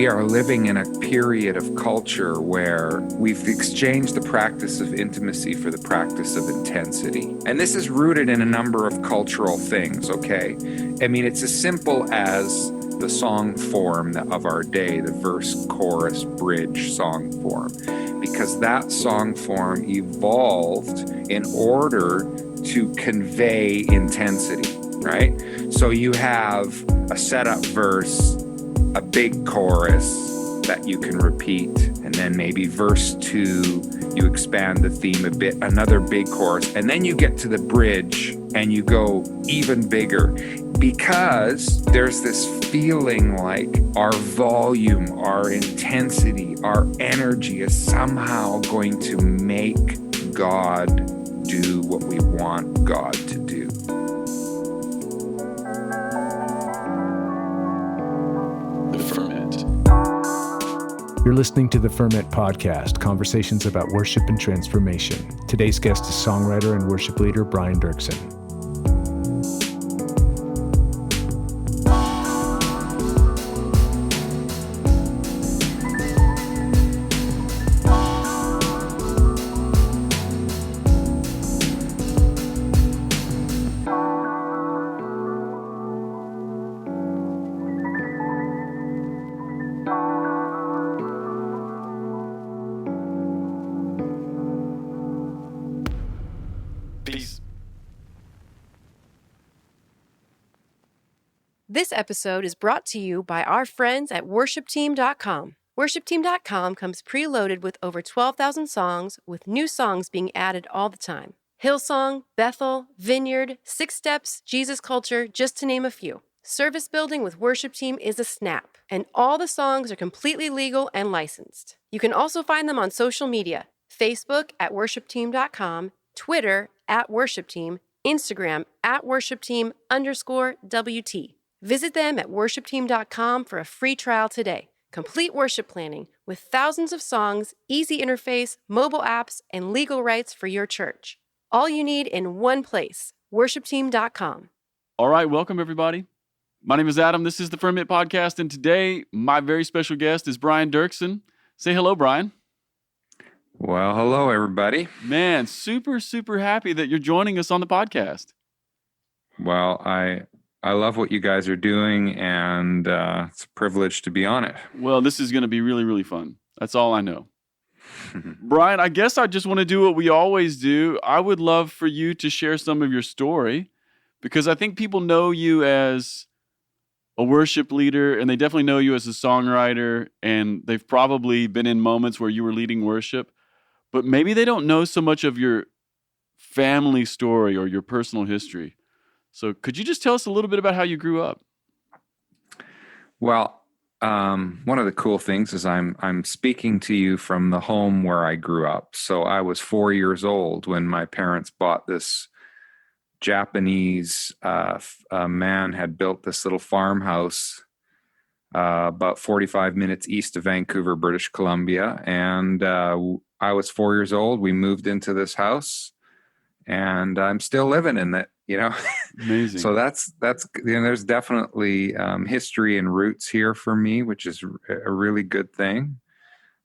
we are living in a period of culture where we've exchanged the practice of intimacy for the practice of intensity. And this is rooted in a number of cultural things, okay? I mean, it's as simple as the song form of our day, the verse, chorus, bridge song form, because that song form evolved in order to convey intensity, right? So you have a setup verse, a big chorus that you can repeat, and then maybe verse 2, you expand the theme a bit, another big chorus, and then you get to the bridge and you go even bigger, because there's this feeling like our volume, our intensity, our energy is somehow going to make God do what we want God to do. You're listening to the Ferment podcast, conversations about worship and transformation. Today's guest is songwriter and worship leader Brian Doerksen. This episode is brought to you by our friends at worshipteam.com. Worshipteam.com comes preloaded with over 12,000 songs, with new songs being added all the time. Hillsong, Bethel, Vineyard, Six Steps, Jesus Culture, just to name a few. Service building with Worship Team is a snap, and all the songs are completely legal and licensed. You can also find them on social media, Facebook at worshipteam.com, Twitter at worshipteam, Instagram at worshipteam_WT. Visit them at worshipteam.com for a free trial today. Complete worship planning with thousands of songs, easy interface, mobile apps, and legal rights for your church. All you need in one place, worshipteam.com. All right, welcome everybody. My name is Adam. This is the Ferment podcast, and today my very special guest is Brian Doerksen. Say hello, Brian. Well, hello, everybody. Man, super happy that you're joining us on the podcast. Well, I love what you guys are doing, and it's a privilege to be on it. Well, this is going to be really fun. That's all I know. Brian, I guess I just want to do what we always do. I would love for you to share some of your story, because I think people know you as a worship leader, and they definitely know you as a songwriter, and they've probably been in moments where you were leading worship, but maybe they don't know so much of your family story or your personal history. So could you just tell us a little bit about how you grew up? Well, one of the cool things is I'm speaking to you from the home where I grew up. So I was 4 years old when my parents bought this Japanese man had built this little farmhouse about 45 minutes east of Vancouver, British Columbia. And I was 4 years old. We moved into this house, and I'm still living in it. Amazing. So that's there's definitely history and roots here for me, which is a really good thing.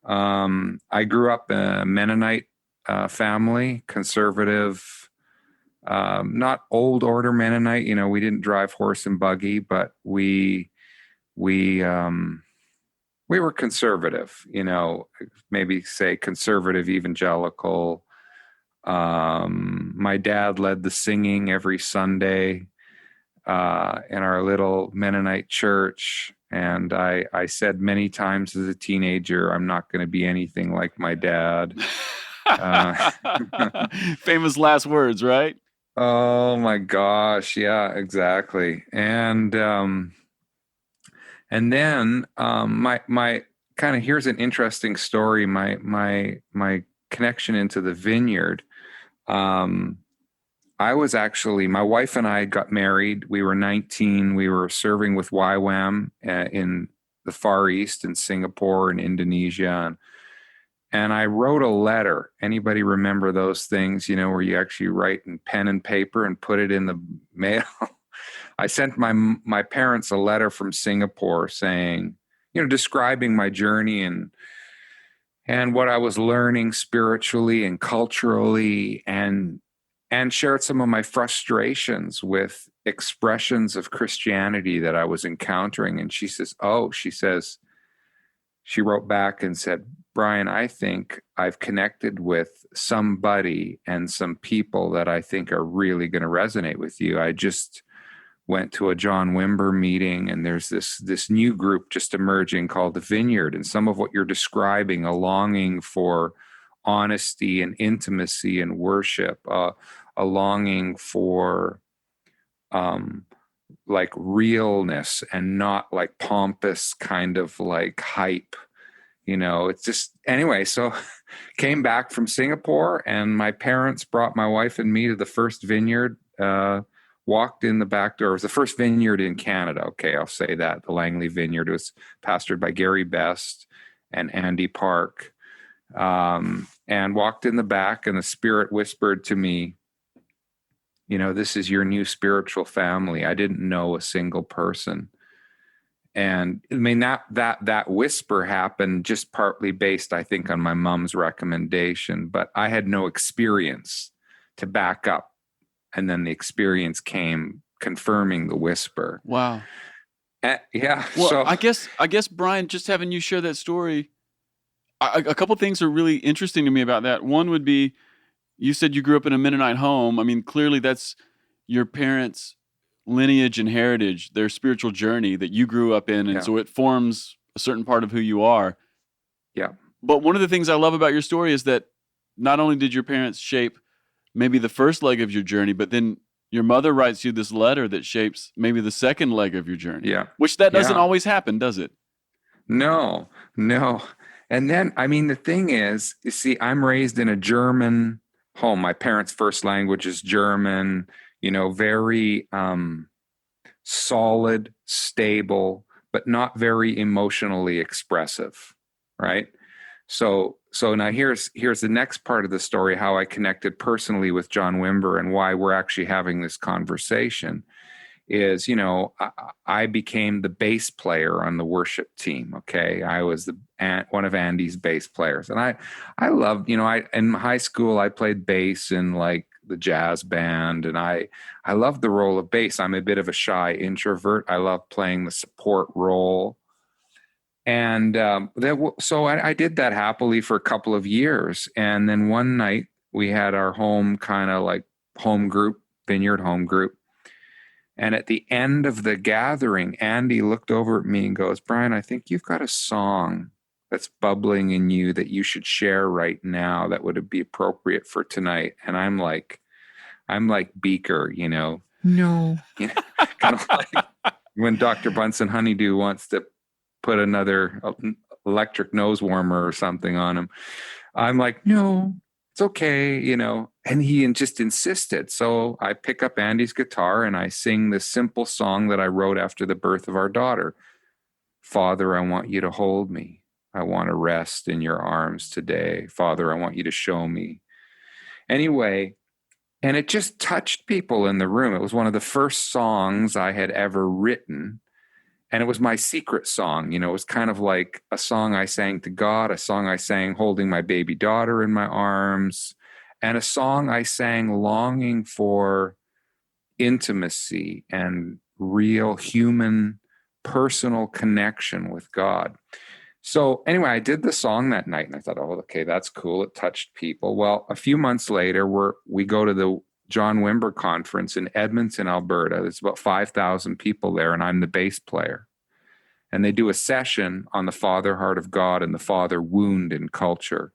I grew up in a Mennonite family, conservative, not old order Mennonite. We didn't drive horse and buggy, but we were conservative. Maybe say conservative evangelical. My dad led the singing every Sunday in our little Mennonite church. And I said many times as a teenager, I'm not going to be anything like my dad. Famous last words, right? Oh my gosh. Yeah, exactly. And then my kind of, here's an interesting story. My connection into the vineyard. I was actually, my wife and I got married. We were 19. We were serving with YWAM in the Far East, in Singapore and Indonesia. And I wrote a letter. Anybody remember those things, where you actually write in pen and paper and put it in the mail? I sent my parents a letter from Singapore saying, describing my journey and what I was learning spiritually and culturally, and shared some of my frustrations with expressions of Christianity that I was encountering. And she wrote back and said, Brian, I think I've connected with somebody and some people that I think are really going to resonate with you. I just went to a John Wimber meeting, and there's this new group just emerging called the Vineyard. And some of what you're describing, a longing for honesty and intimacy and worship, a longing for like realness and not like pompous kind of like hype. It's just, anyway, so came back from Singapore, and my parents brought my wife and me to the first vineyard, walked in the back door. It was the first vineyard in Canada. Okay, I'll say that. The Langley Vineyard. It was pastored by Gary Best and Andy Park. And walked in the back, and the Spirit whispered to me, this is your new spiritual family. I didn't know a single person. And I mean, that whisper happened just partly based, I think, on my mom's recommendation, but I had no experience to back up. And then the experience came confirming the whisper. Wow. Yeah. Well, so I guess, Brian, just having you share that story, a couple things are really interesting to me about that. One would be, you said you grew up in a Mennonite home. I mean, clearly that's your parents' lineage and heritage, their spiritual journey that you grew up in. And so it forms a certain part of who you are. Yeah. But one of the things I love about your story is that not only did your parents shape maybe the first leg of your journey, but then your mother writes you this letter that shapes maybe the second leg of your journey. Yeah. Which that doesn't always happen, does it? No. And then, I mean, the thing is, you see, I'm raised in a German home. My parents' first language is German, very solid, stable, but not very emotionally expressive, right? So now here's the next part of the story, how I connected personally with John Wimber and why we're actually having this conversation is, I became the bass player on the worship team. Okay. I was one of Andy's bass players. And I loved, in high school, I played bass in like the jazz band, and I loved the role of bass. I'm a bit of a shy introvert. I love playing the support role. And so I did that happily for a couple of years. And then one night we had our home kind of like home group, Vineyard home group. And at the end of the gathering, Andy looked over at me and goes, Brian, I think you've got a song that's bubbling in you that you should share right now that would be appropriate for tonight. And I'm like Beaker, no, kind of like when Dr. Bunsen Honeydew wants to put another electric nose warmer or something on him. I'm like, no, it's okay, and he just insisted. So I pick up Andy's guitar and I sing this simple song that I wrote after the birth of our daughter. Father, I want you to hold me. I want to rest in your arms today. Father, I want you to show me. Anyway, and it just touched people in the room. It was one of the first songs I had ever written. And it was my secret song. It was kind of like a song I sang to God, a song I sang holding my baby daughter in my arms, and a song I sang longing for intimacy and real human personal connection with God. So anyway, I did the song that night, and I thought, oh, okay, that's cool. It touched people. Well, a few months later, we go to the John Wimber conference in Edmonton, Alberta. There's about 5,000 people there, and I'm the bass player. And they do a session on the Father Heart of God and the Father Wound in culture.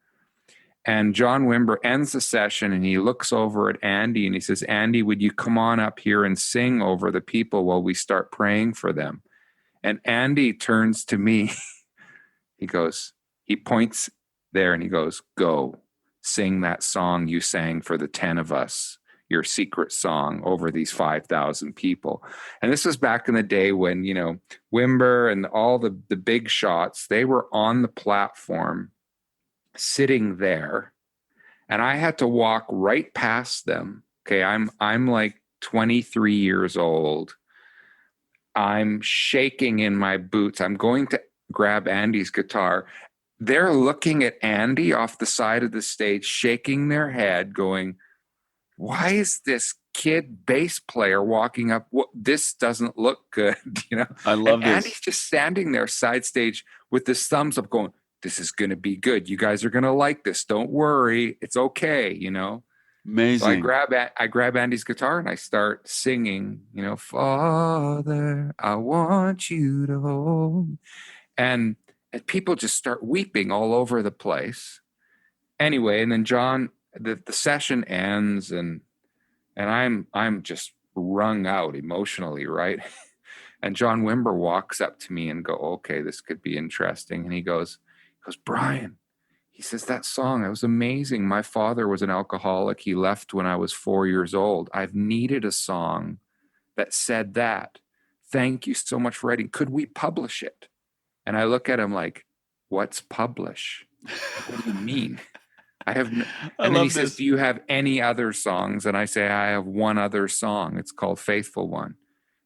And John Wimber ends the session, and he looks over at Andy, and he says, Andy, would you come on up here and sing over the people while we start praying for them? And Andy turns to me. He points there and he goes, go, sing that song you sang for the 10 of us, your secret song over these 5,000 people. And this was back in the day when, Wimber and all the big shots, they were on the platform sitting there, and I had to walk right past them. Okay. I'm like 23 years old. I'm shaking in my boots. I'm going to grab Andy's guitar. They're looking at Andy off the side of the stage, shaking their head, going, why is this kid bass player walking up? This doesn't look good, you know? I love and this. Andy's just standing there side stage with his thumbs up going, this is going to be good. You guys are going to like this. Don't worry. It's okay, you know? Amazing. So I grab Andy's guitar and I start singing, you know, Father, I want you to hold. And people just start weeping all over the place. Anyway, and then John, the session ends and I'm just wrung out emotionally, right? And John Wimber walks up to me and go, okay, this could be interesting. And he goes, Brian, he says, that song, it was amazing. My father was an alcoholic. He left when I was 4 years old. I've needed a song that said that. Thank you so much for writing. Could we publish it? And I look at him like, what's publish? What do you mean? I have no. And then he says, do you have any other songs? And I say, I have one other song. It's called Faithful One.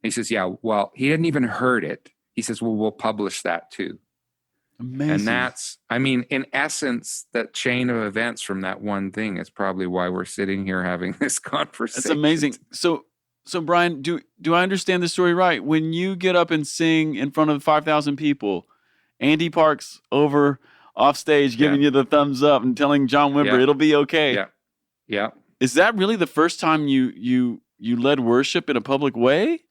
He says, yeah, well, he hadn't even heard it. He says, well, we'll publish that too. Amazing. And that's, I mean, in essence, that chain of events from that one thing is probably why we're sitting here having this conversation. That's amazing. So Brian, do I understand the story right? When you get up and sing in front of 5,000 people, Andy Park's over off stage giving you the thumbs up and telling John Wimber it'll be okay. Yeah. Yeah. Is that really the first time you led worship in a public way?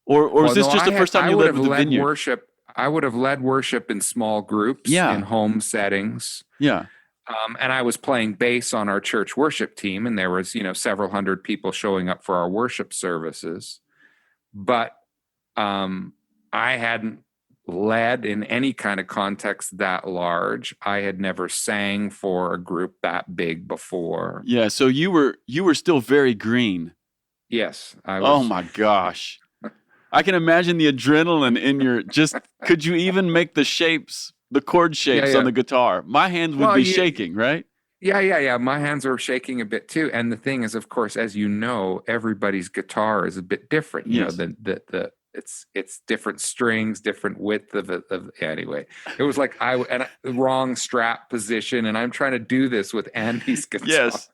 Or is this just the first time you led with the vineyard? Worship. I would have led worship in small groups, in home settings. Yeah. And I was playing bass on our church worship team, and there was, several hundred people showing up for our worship services. But I hadn't led in any kind of context that large. I had never sang for a group that big before. Yeah, so you were still very green. Yes, I was. Oh my gosh. I can imagine the adrenaline in your could you even make the shapes, the chord shapes on the guitar? My hands would be shaking, right? Yeah. My hands were shaking a bit too. And the thing is, of course, as you know, everybody's guitar is a bit different. You know, it's different strings, different width of anyway. It was like the wrong strap position, and I'm trying to do this with Andy's guitar. Yes.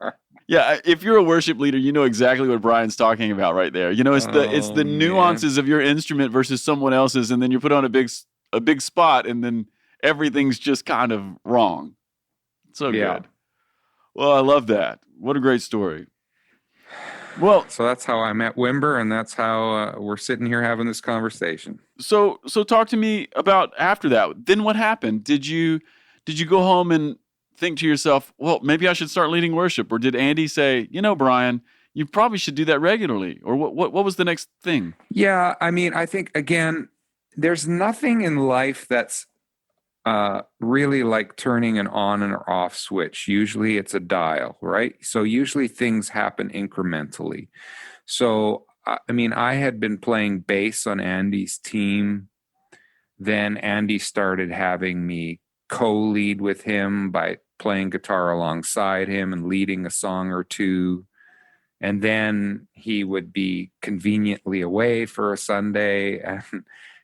Yeah, if you're a worship leader, you know exactly what Brian's talking about right there. You know, it's the nuances of your instrument versus someone else's, and then you put on a big spot, and then everything's just kind of wrong. So good. Well, I love that. What a great story. Well, so that's how I met Wimber, and that's how we're sitting here having this conversation. So talk to me about after that. Then what happened? Did you go home and think to yourself, well, maybe I should start leading worship? Or did Andy say, Brian, you probably should do that regularly? Or what was the next thing? Yeah, I mean, I think, again, there's nothing in life that's really like turning an on and off switch. Usually it's a dial, right? So usually things happen incrementally. So, I mean, I had been playing bass on Andy's team. Then Andy started having me co-lead with him by playing guitar alongside him and leading a song or two. And then he would be conveniently away for a Sunday and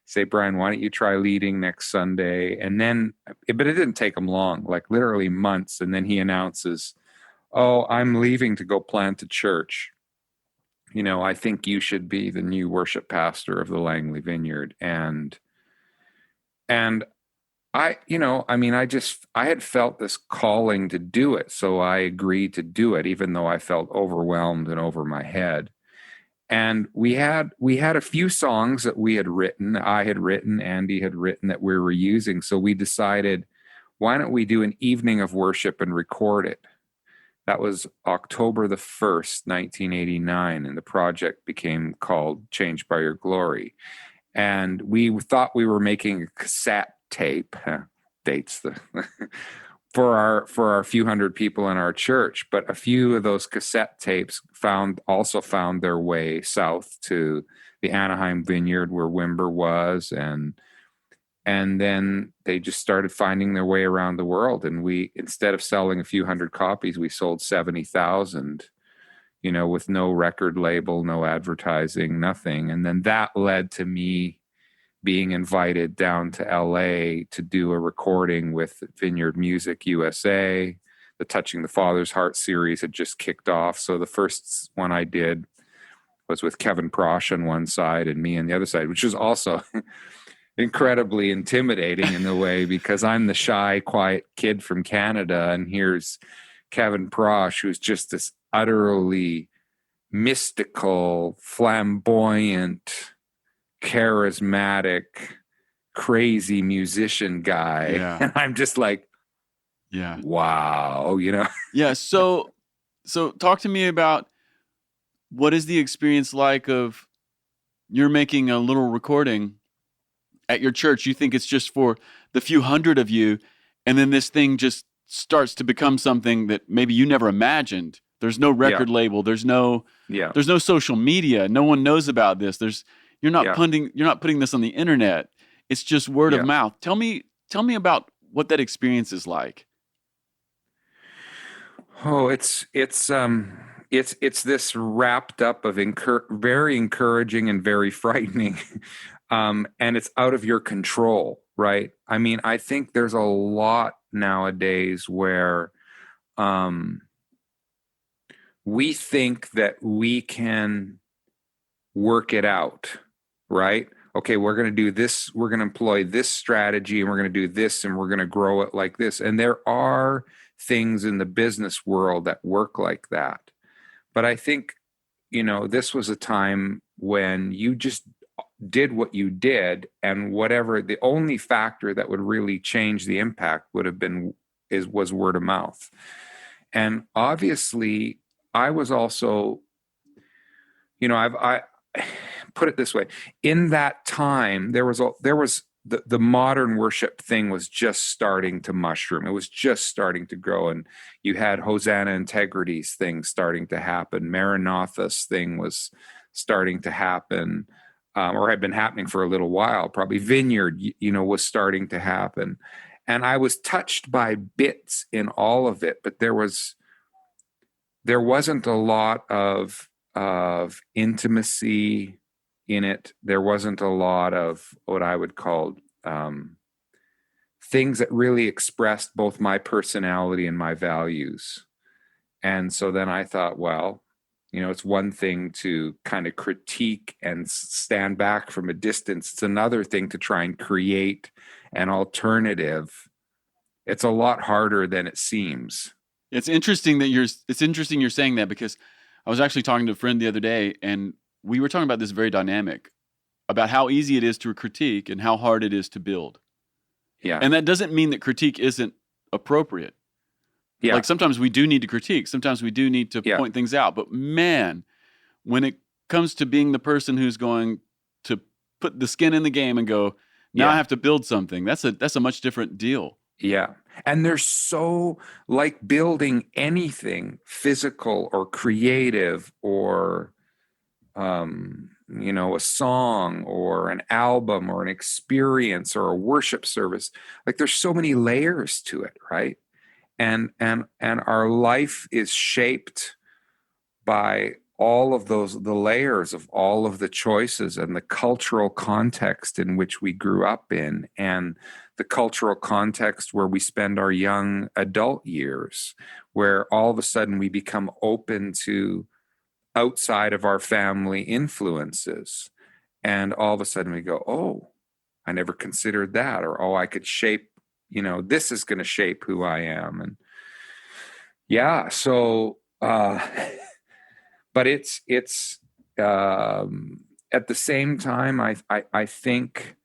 say, Brian, why don't you try leading next Sunday? And then, but it didn't take him long, like literally months. And then he announces, oh, I'm leaving to go plant a church. I think you should be the new worship pastor of the Langley Vineyard. And I had felt this calling to do it. So I agreed to do it, even though I felt overwhelmed and over my head. And we had a few songs that we had written, I had written, Andy had written, that we were using. So we decided, why don't we do an evening of worship and record it? That was October the 1st, 1989. And the project became called Changed by Your Glory. And we thought we were making a cassette tape, dates for our few hundred people in our church, but a few of those cassette tapes also found their way south to the Anaheim Vineyard where Wimber was, and then they just started finding their way around the world. And we, instead of selling a few hundred copies, we sold 70,000, with no record label, no advertising, nothing. And then that led to me being invited down to LA to do a recording with Vineyard Music USA. The Touching the Father's Heart series had just kicked off. So the first one I did was with Kevin Prosh on one side and me on the other side, which was also incredibly intimidating in a way, because I'm the shy, quiet kid from Canada, and here's Kevin Prosh, who's just this utterly mystical, flamboyant, charismatic, crazy musician guy. Yeah. And I'm just like, Yeah. wow, Yeah. So talk to me about, what is the experience like of, you're making a little recording at your church. You think it's just for the few hundred of you, and then this thing just starts to become something that maybe you never imagined. There's no record label. There's no social media. No one knows about this. You're not putting this on the internet. It's just word of mouth. Tell me about what that experience is like. Oh, it's this wrapped up of very encouraging and very frightening, and it's out of your control, right? I mean, I think there's a lot nowadays where we think that we can work it out, right? Okay, we're going to do this, we're going to employ this strategy, and we're going to do this, and we're going to grow it like this. And there are things in the business world that work like that. But I think, this was a time when you just did what you did, and whatever, the only factor that would really change the impact was word of mouth. And obviously, I was also, I put it this way, in that time, there was the modern worship thing was just starting to mushroom. It was just starting to grow. And you had Hosanna Integrity's thing starting to happen. Maranatha's thing was starting to happen, or had been happening for a little while. Probably Vineyard, was starting to happen. And I was touched by bits in all of it, but there wasn't a lot of intimacy in it. There wasn't a lot of what I would call things that really expressed both my personality and my values. And so then I thought, well, it's one thing to kind of critique and stand back from a distance. It's another thing to try and create an alternative. It's a lot harder than it seems. It's interesting you're saying that, because I was actually talking to a friend the other day, and we were talking about this very dynamic, about how easy it is to critique and how hard it is to build. Yeah. And that doesn't mean that critique isn't appropriate. Yeah. Like sometimes we do need to critique. Sometimes we do need to point things out. But man, when it comes to being the person who's going to put the skin in the game and go, now I have to build something, that's a much different deal. Yeah. And they're so, like, building anything physical or creative or, a song or an album or an experience or a worship service. Like, there's so many layers to it, right? And our life is shaped by all of the layers of all of the choices and the cultural context in which we grew up in, and the cultural context where we spend our young adult years, where all of a sudden we become open to outside of our family influences. And all of a sudden we go, oh, I never considered that. Or, oh, I could shape, this is going to shape who I am. And so, but it's at the same time, I think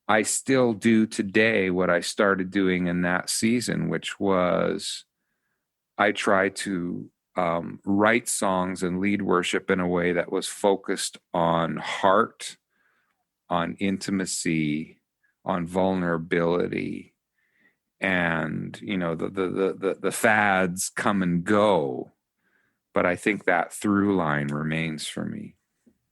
I still do today what I started doing in that season, which was I try to write songs and lead worship in a way that was focused on heart, on intimacy, on vulnerability. And, the fads come and go, but I think that through line remains for me.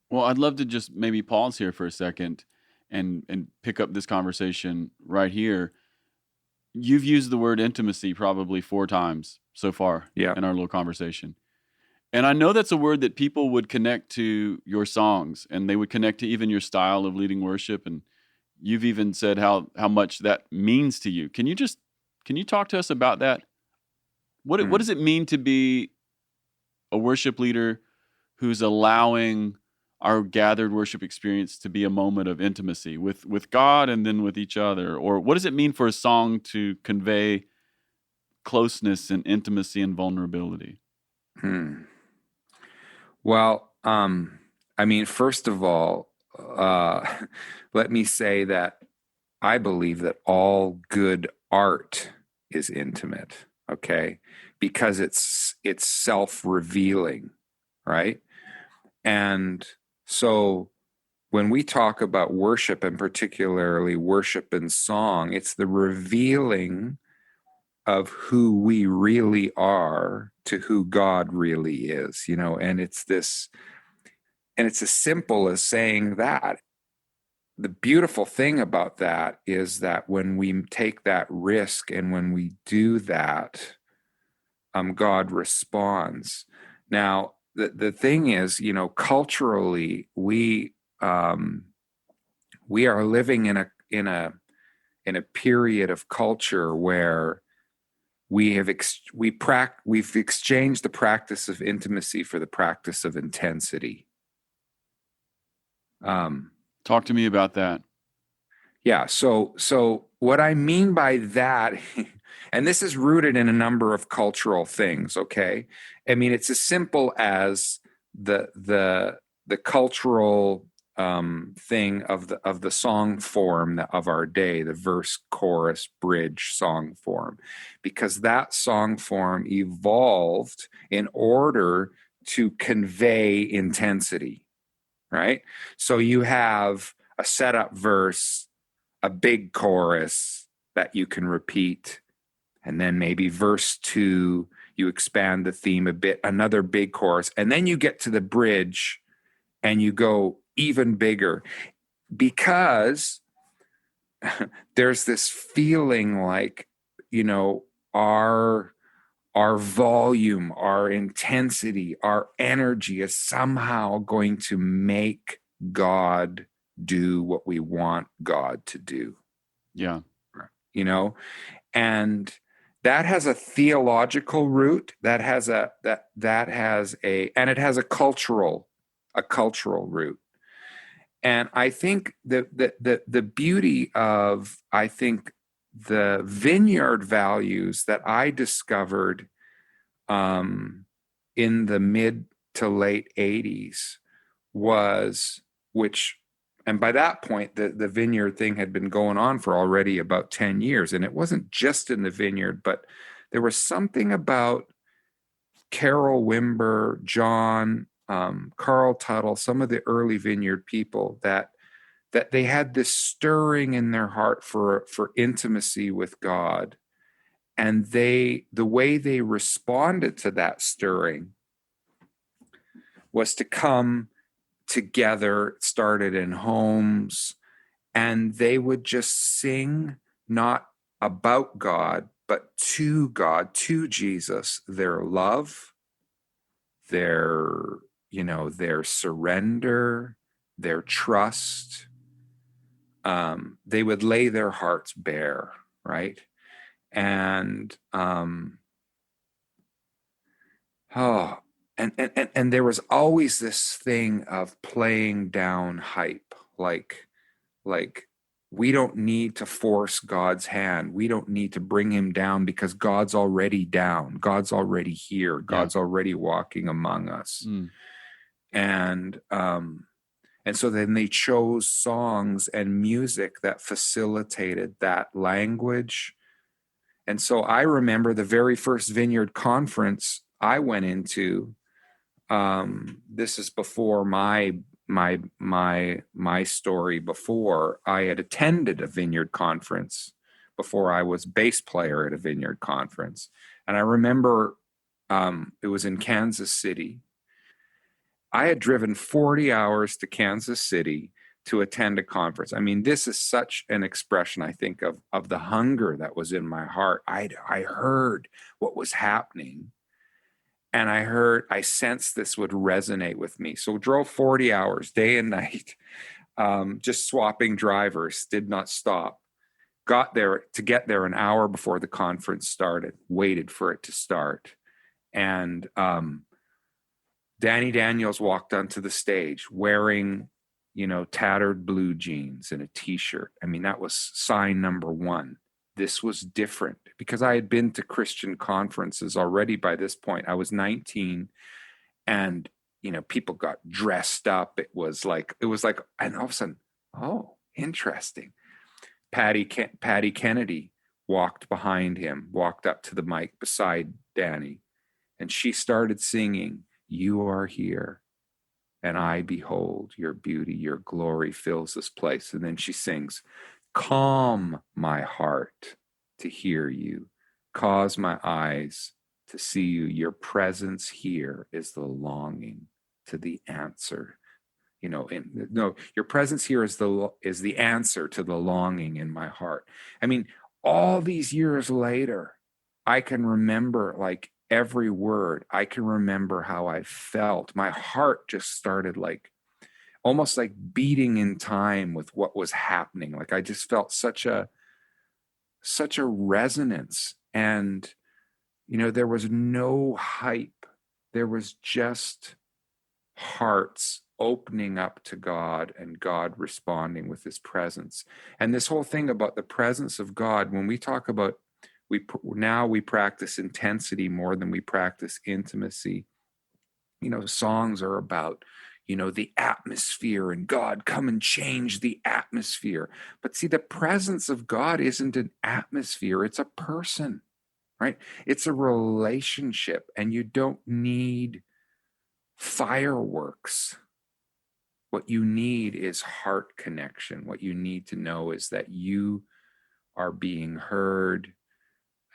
Well, I'd love to just maybe pause here for a second and pick up this conversation right here. You've used the word intimacy probably 4 times so far in our little conversation. And I know that's a word that people would connect to your songs, and they would connect to even your style of leading worship. And you've even said how much that means to you. Can you talk to us about that? What Hmm. does it mean to be a worship leader who's allowing our gathered worship experience to be a moment of intimacy with God and then with each other? Or what does it mean for a song to convey closeness and intimacy and vulnerability? Hmm. Well, I mean, first of all, let me say that I believe that all good art is intimate, okay? Because it's self-revealing, right? And so when we talk about worship, and particularly worship and song, it's the revealing of who we really are to who God really is, and it's as simple as saying that. The beautiful thing about that is that when we take that risk and when we do that, God responds. Now, the thing is, culturally, we are living in a period of culture where we've exchanged the practice of intimacy for the practice of intensity. Talk to me about that. Yeah. So what I mean by that, and this is rooted in a number of cultural things. Okay. I mean, it's as simple as the cultural thing of the song form of our day, the verse, chorus, bridge song form, because that song form evolved in order to convey intensity, right? So you have a setup verse, a big chorus that you can repeat, and then maybe verse 2, you expand the theme a bit, another big chorus, and then you get to the bridge and you go even bigger, because there's this feeling like, our volume, our intensity, our energy is somehow going to make God do what we want God to do. Yeah. you know and that has a theological root, that has a and it has a cultural root. And I think the beauty of, I think, the vineyard values that I discovered in the mid to late 80s was, which, and by that point, the vineyard thing had been going on for already about 10 years. And it wasn't just in the vineyard, but there was something about Carol Wimber, John, Carl Tuttle, some of the early vineyard people, that they had this stirring in their heart for intimacy with God. And the way they responded to that stirring was to come together. It started in homes, and they would just sing, not about God, but to God, to Jesus, their love, their their surrender, their trust. They would lay their hearts bare, right? And and there was always this thing of playing down hype, like we don't need to force God's hand. We don't need to bring him down, because God's already down. God's already here. God's already walking among us. And so then they chose songs and music that facilitated that language. And so I remember the very first Vineyard conference I went into. This is before my story. Before I had attended a Vineyard conference, before I was bass player at a Vineyard conference. And I remember it was in Kansas City. I had driven 40 hours to Kansas City to attend a conference. I mean, this is such an expression, I think, of the hunger that was in my heart. I heard what was happening, and I sensed this would resonate with me. So drove 40 hours, day and night, just swapping drivers, did not stop. Got there to get there an hour before the conference started, waited for it to start. And Danny Daniels walked onto the stage wearing, tattered blue jeans and a t-shirt. I mean, that was sign number one. This was different because I had been to Christian conferences already by this point. I was 19 and, people got dressed up. It was like, and all of a sudden, oh, interesting. Patty Kennedy walked behind him, walked up to the mic beside Danny, and she started singing, "You are here, and I behold your beauty, your glory fills this place." And then she sings, "Calm my heart to hear you, cause my eyes to see you. Your presence here is the longing to the answer." Your presence here is the answer to the longing in my heart. I mean, all these years later, I can remember like every word. I can remember how I felt. My heart just started almost like beating in time with what was happening. Like I just felt such a resonance. And, there was no hype. There was just hearts opening up to God and God responding with his presence. And this whole thing about the presence of God, when we talk about, we practice intensity more than we practice intimacy. Songs are about, the atmosphere and God come and change the atmosphere. But see, the presence of God isn't an atmosphere, it's a person, right? It's a relationship, and you don't need fireworks. What you need is heart connection. What you need to know is that you are being heard,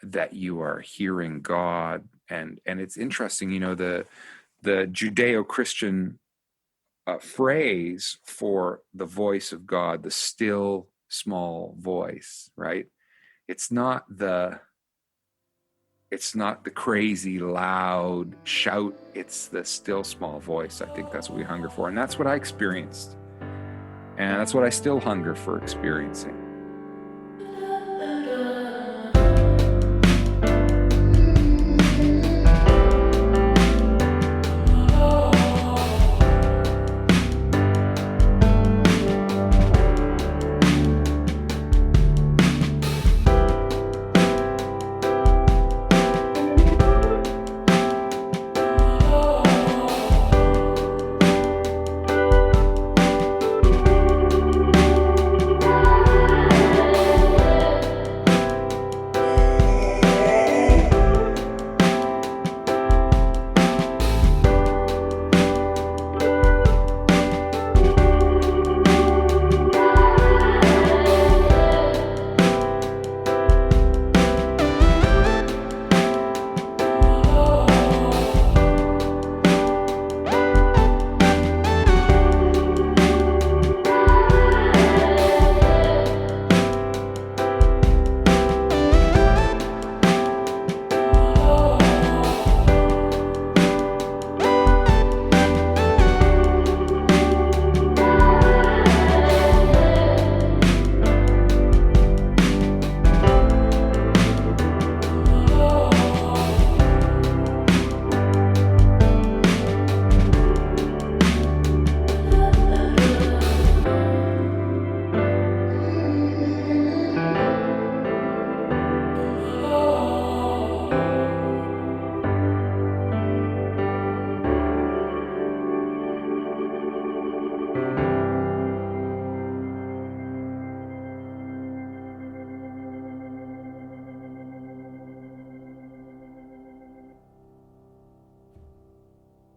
that you are hearing God. And it's interesting, the Judeo-Christian phrase for the voice of God, the still small voice, right? It's not the crazy loud shout, it's the still small voice. I think that's what we hunger for. And that's what I experienced. And that's what I still hunger for experiencing.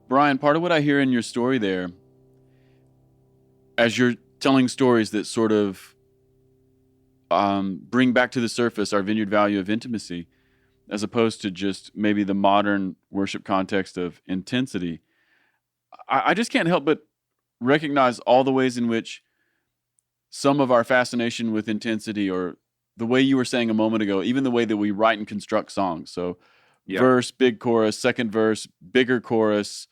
Brian, part of what I hear in your story there, as you're telling stories that sort of bring back to the surface our vineyard value of intimacy, as opposed to just maybe the modern worship context of intensity, I just can't help but recognize all the ways in which some of our fascination with intensity, or the way you were saying a moment ago, even the way that we write and construct songs. So verse, big chorus, second verse, bigger chorus,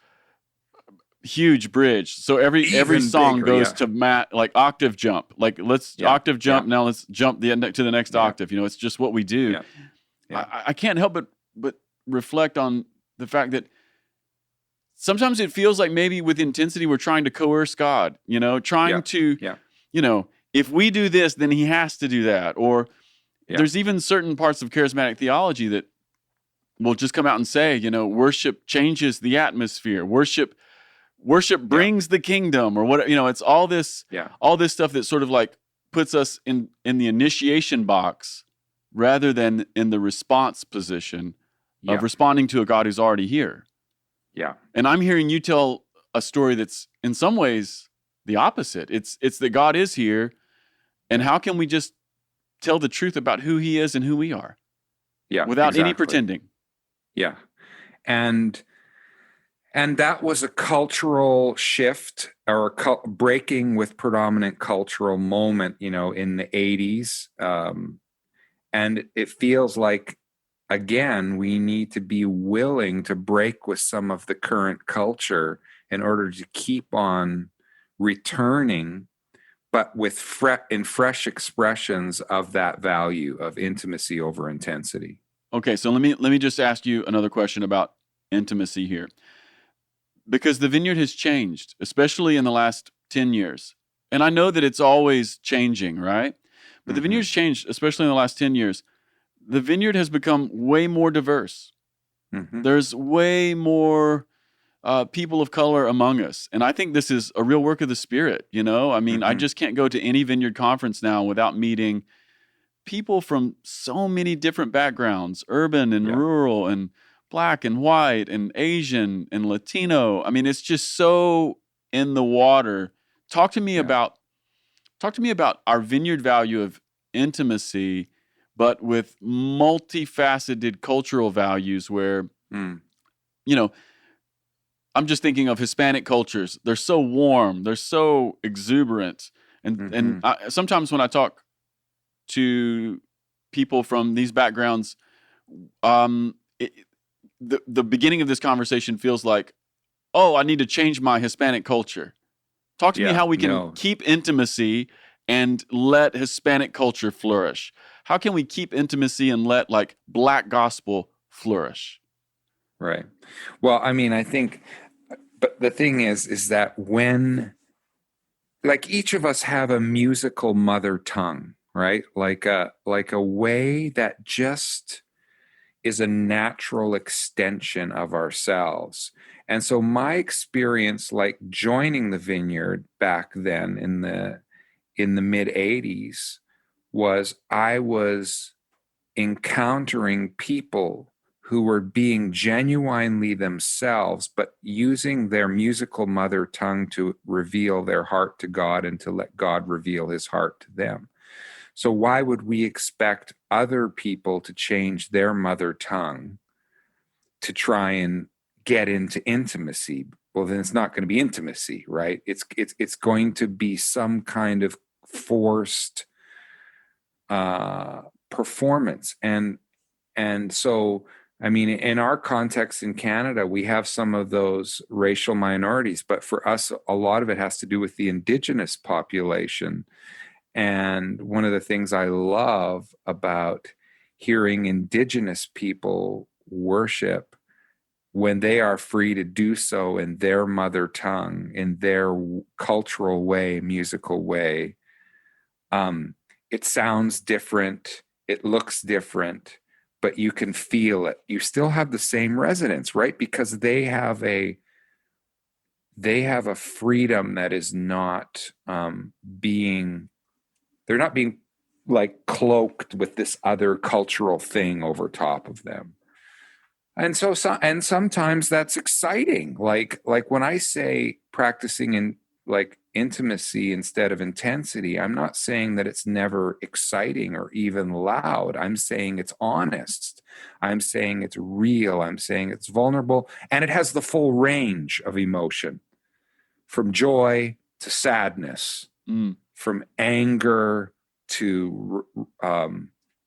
huge bridge. So every Even song bigger, goes yeah. to like octave jump. Like let's Yeah, octave jump. yeah. Now let's jump to the next Yeah. octave. It's just what we do. Yeah. Yeah. I can't help but reflect on the fact that sometimes it feels like maybe with intensity we're trying to coerce God. Trying to, Yeah. if we do this, then he has to do that. Or Yeah. there's even certain parts of charismatic theology that will just come out and say, worship changes the atmosphere. Worship brings the kingdom, or what, it's all this stuff that sort of like puts us in the initiation box rather than in the response position of responding to a God who's already here. Yeah. And I'm hearing you tell a story that's in some ways the opposite. It's that God is here, and how can we just tell the truth about who he is and who we are? Yeah. Without any exactly. pretending. Yeah. And that was a cultural shift, or a breaking with predominant cultural moment, in the 80s. And it feels like, again, we need to be willing to break with some of the current culture in order to keep on returning, but with fresh expressions of that value of intimacy over intensity. Okay, so let me just ask you another question about intimacy here. Because the vineyard has changed, especially in the last 10 years. And I know that it's always changing, right? But the vineyard's changed, especially in the last 10 years. The vineyard has become way more diverse. There's way more people of color among us. And I think this is a real work of the Spirit, I mean, I just can't go to any vineyard conference now without meeting people from so many different backgrounds, urban and rural and Black and white and Asian and Latino. I mean, it's just so in the water. Talk to me about our vineyard value of intimacy, but with multifaceted cultural values where, I'm just thinking of Hispanic cultures. They're so warm. They're so exuberant. And sometimes when I talk to people from these backgrounds, the beginning of this conversation feels like, I need to change my Hispanic culture. Talk to me how we can keep intimacy and let Hispanic culture flourish. How can we keep intimacy and let like Black gospel flourish? Right. Well, I mean, I think, but the thing is that when, like, each of us have a musical mother tongue, right? Like a way that just is a natural extension of ourselves. And so my experience, like joining the vineyard back then in the mid 80s, was I was encountering people who were being genuinely themselves, but using their musical mother tongue to reveal their heart to God and to let God reveal his heart to them. So why would we expect other people to change their mother tongue to try and get into intimacy? Well, then it's not going to be intimacy, right? It's going to be some kind of forced performance. And so, I mean, in our context in Canada, we have some of those racial minorities, but for us, a lot of it has to do with the Indigenous population. And one of the things I love about hearing Indigenous people worship, when they are free to do so in their mother tongue, in their cultural way, musical way, it sounds different, it looks different, but you can feel it. You still have the same resonance, right? Because they have a freedom that is not they're not being like cloaked with this other cultural thing over top of them. And so and sometimes that's exciting. Like when I say practicing in like intimacy instead of intensity, I'm not saying that it's never exciting or even loud. I'm saying it's honest. I'm saying it's real. I'm saying it's vulnerable, and it has the full range of emotion, from joy to sadness, from anger to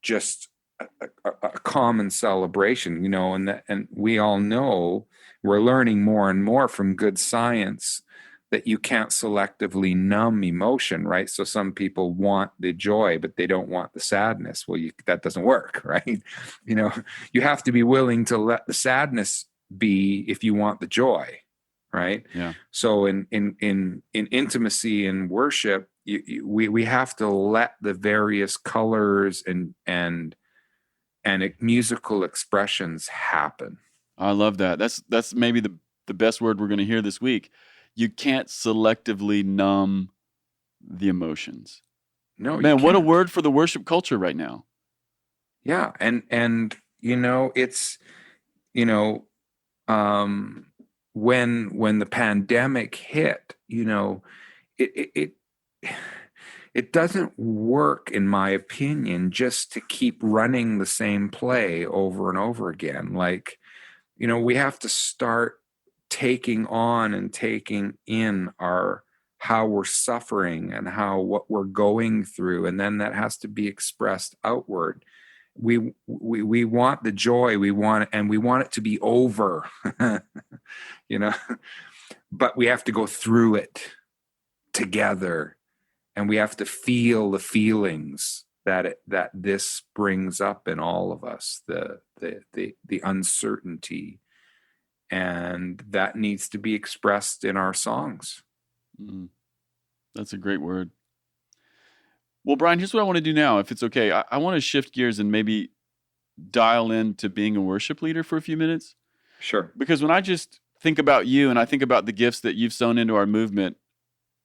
just a common celebration, and we all know, we're learning more and more from good science that you can't selectively numb emotion, right? So some people want the joy, but they don't want the sadness. Well, that doesn't work, right? You have to be willing to let the sadness be if you want the joy, right? Yeah. So in intimacy and worship, we have to let the various colors and musical expressions happen. I love that. That's maybe the best word we're going to hear this week. You can't selectively numb the emotions. No, Man, what a word for the worship culture right now. Yeah, and it's when the pandemic hit, it it doesn't work, in my opinion, just to keep running the same play over and over again. Like, we have to start taking on and taking in how we're suffering and what we're going through, and then that has to be expressed outward. We want the joy, we want it to be over, but we have to go through it together, and we have to feel the feelings that this brings up in all of us, the uncertainty, and that needs to be expressed in our songs. That's a great word. Well, Brian, here's what I want to do now, if it's okay. I want to shift gears and maybe dial into being a worship leader for a few minutes. Sure. Because when I just think about you and I think about the gifts that you've sown into our movement,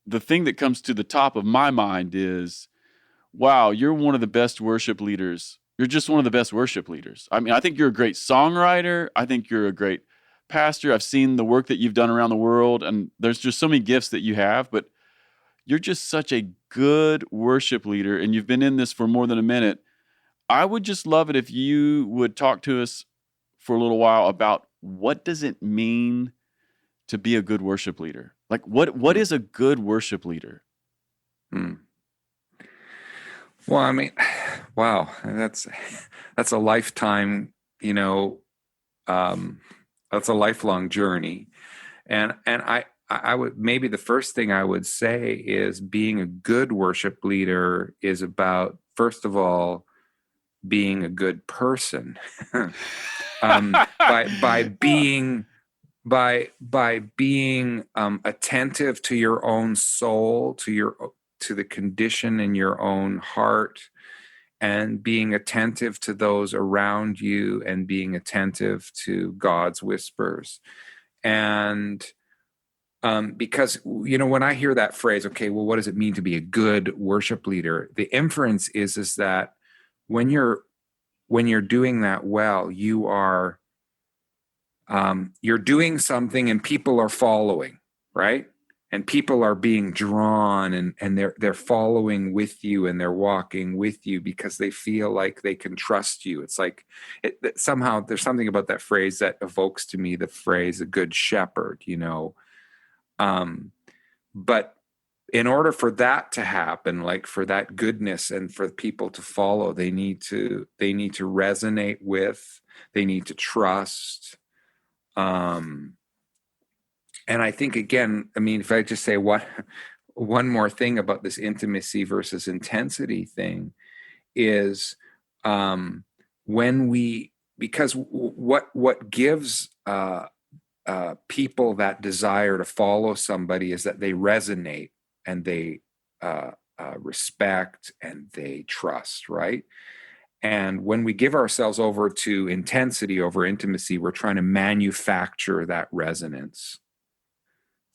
the thing that comes to the top of my mind is, wow, you're one of the best worship leaders. You're just one of the best worship leaders. I mean, I think you're a great songwriter. I think you're a great pastor. I've seen the work that you've done around the world, and there's just so many gifts that you have, but you're just such a good worship leader, and you've been in this for more than a minute. I would just love it if you would talk to us for a little while about what does it mean to be a good worship leader? Like, what is a good worship leader? Well, I mean, wow, that's a lifetime, that's a lifelong journey. And I would, maybe the first thing I would say is being a good worship leader is about, first of all, being a good person. by being attentive to your own soul, to the condition in your own heart, and being attentive to those around you, and being attentive to God's whispers. And because, when I hear that phrase, okay, well, what does it mean to be a good worship leader? The inference is that when you're doing that well, you're doing something and people are following, right? And people are being drawn, and they're following with you, and they're walking with you because they feel like they can trust you. It's like somehow there's something about that phrase that evokes to me the phrase "a good shepherd," But in order for that to happen, like for that goodness and for people to follow, they need to resonate with, they need to trust. And I think, again, I mean, if I just say one more thing about this intimacy versus intensity thing is, because what gives people that desire to follow somebody is that they resonate, and they respect, and they trust, right? And when we give ourselves over to intensity over intimacy, we're trying to manufacture that resonance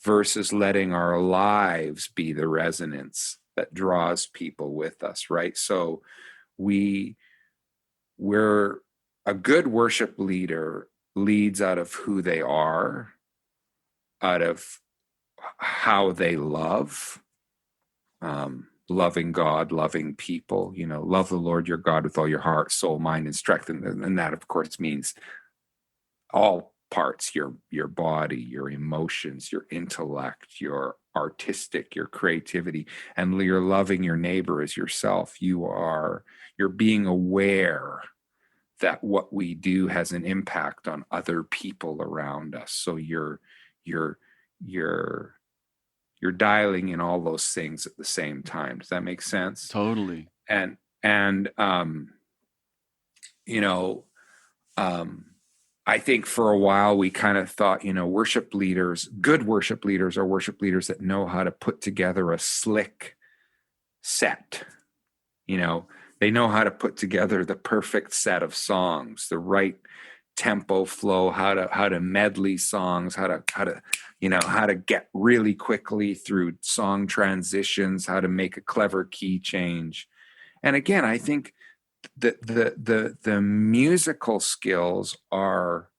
versus letting our lives be the resonance that draws people with us, right? So we're a good worship leader leads out of who they are, out of how they love, loving God, loving people, love the Lord your God with all your heart, soul, mind, and strength. And that, of course, means all parts, your body, your emotions, your intellect, your artistic, your creativity, and you're loving your neighbor as yourself. You're being aware that what we do has an impact on other people around us. So you're dialing in all those things at the same time. Does that make sense? Totally. And you know, I think for a while we kind of thought, you know, worship leaders, good worship leaders, are worship leaders that know how to put together a slick set. You know, they know how to put together the perfect set of songs, the right tempo flow, how to medley songs, how to get really quickly through song transitions, how to make a clever key change. And again, I think the musical skills are,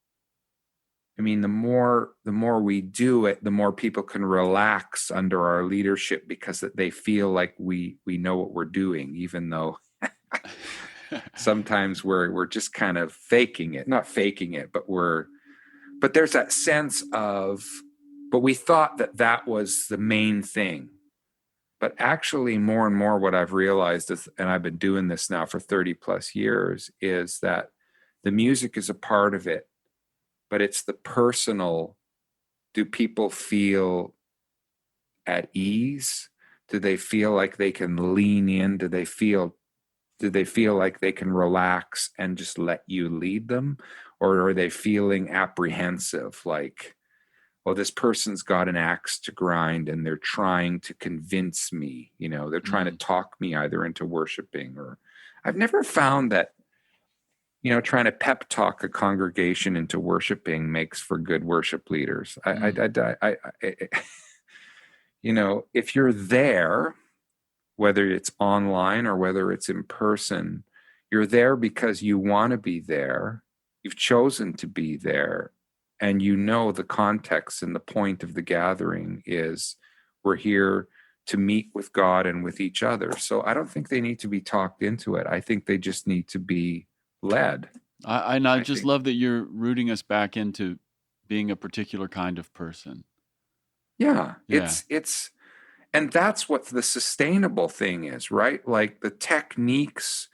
I mean, the more we do it, the more people can relax under our leadership, because that they feel like we know what we're doing, even though sometimes we're just kind of faking it, not faking it, but there's that sense of, but we thought that was the main thing. But actually, more and more what I've realized is, and I've been doing this now for 30 plus years, is that the music is a part of it, but it's the personal. Do people feel at ease? Do they feel like they can lean in? Do they feel like they can relax and just let you lead them? Or are they feeling apprehensive, like, well, this person's got an axe to grind and they're trying to convince me, you know, they're trying to talk me either into worshiping, or I've never found that, you know, trying to pep talk a congregation into worshiping makes for good worship leaders. I you know, if you're there, whether it's online or whether it's in person, you're there because you want to be there. You've chosen to be there. And you know the context and the point of the gathering is we're here to meet with God and with each other. So I don't think they need to be talked into it. I think they just need to be led. I just love that you're rooting us back into being a particular kind of person. Yeah. It's and that's what the sustainable thing is, right? Like the techniques,